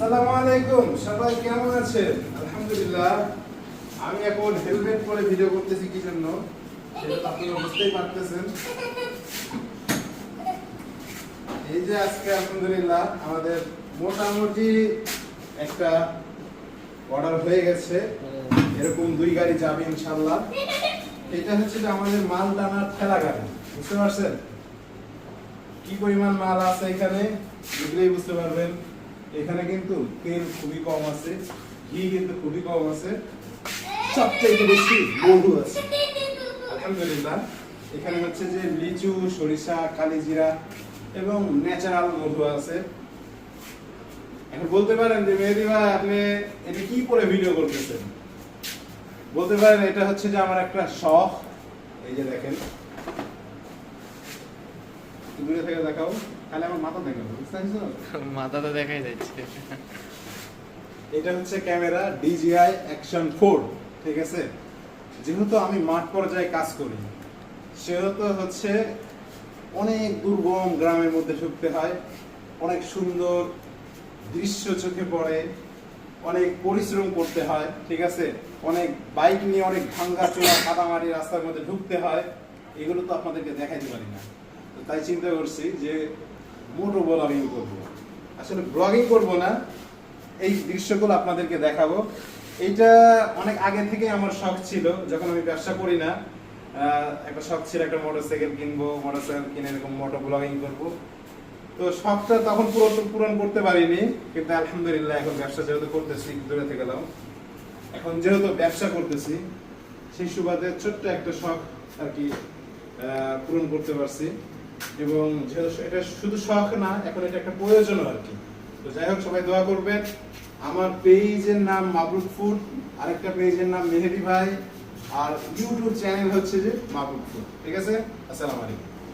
আসসালামু আলাইকুম, সবাই কেমন আছেন? আলহামদুলিল্লাহ। আমি এখন হেলমেট পরে ভিডিও করতেছি কি জন্য সেটা তো আপনারা বুঝতেই পারতেছেন। এই যে আজকে আলহামদুলিল্লাহ আমাদের মোটামুটি একটা অর্ডার হয়ে গেছে, এরকম 2 গাড়ি যাবে ইনশাআল্লাহ। এটা হচ্ছে যে আমাদের মাল টানার ঠেলা গাড়ি, বুঝতে পারছেন কি পরিমাণ মাল আছে এখানে, দেখলেই বুঝতে পারবেন। এখানে কিন্তু তেল খুবই কম আছে, ঘি কিন্তু খুবই কম আছে, সবচেয়ে বেশি মধু আছে আলহামদুলিল্লাহ। এখানে হচ্ছে যে লিচু, সরিষা, কালিজিরা এবং ন্যাচারাল মধু আছে। এখন বলতে পারেন যে মেহেদী ভাই আপনি এটা কি করে ভিডিও করতেছেন? বলতে পারেন এটা হচ্ছে যে আমার একটা শখ। এই যে দেখেন, দূরে থেকে দেখাও, তাহলে আমার মাথা দেখাবো, বুঝতে পারছো? মাথা তো দেখাই যাচ্ছে। এটা হচ্ছে ক্যামেরা DJI Action 4, ঠিক আছে। যেহেতু আমি মাঠ পর্যায়ে কাজ করি, সেহেতু হচ্ছে অনেক দুর্গম গ্রামের মধ্যে ঢুকতে হয়, অনেক সুন্দর দৃশ্য চোখে পড়ে, অনেক পরিশ্রম করতে হয়, ঠিক আছে। অনেক বাইক নিয়ে অনেক ভাঙ্গা চোরা কাদামারি রাস্তার মধ্যে ঢুকতে হয়, এগুলো তো আপনাদেরকে দেখাইতে পারি না। তো তাই চিন্তা করছি যে মোটো ব্লগিং করবো। আসলে ব্লগিং করবো না, এই দৃশ্যগুলো আপনাদেরকে দেখাবো। এইটা অনেক আগে থেকে আমার শখ ছিল, যখন আমি ব্যবসা করি না, একটা শখ ছিল একটা মোটরসাইকেল কিনবো, মোটরসাইকেল কিনে এরকম মোটো ব্লগিং করবো। তো শখটা তখন পূরণ করতে পারিনি, কিন্তু আলহামদুলিল্লাহ এখন ব্যবসা যেহেতু করতেছি, দূরে থেকে গেলাম, এখন যেহেতু ব্যবসা করতেছি সেই সুবাদে ছোট্ট একটা শখ আর কি পূরণ করতে পারছি। এবং যেহেতু এটা শুধু শখ না, এখন এটা একটা প্রয়োজন আর কি। তো যাই হোক, সবাই দোয়া করবেন। আমার পেজের নাম মাবরুক ফুড, আরেকটা পেজের নাম মেহেদী ভাই, আর ইউটিউব চ্যানেল হচ্ছে যে মাবরুক ফুড, ঠিক আছে। আসসালামু আলাইকুম।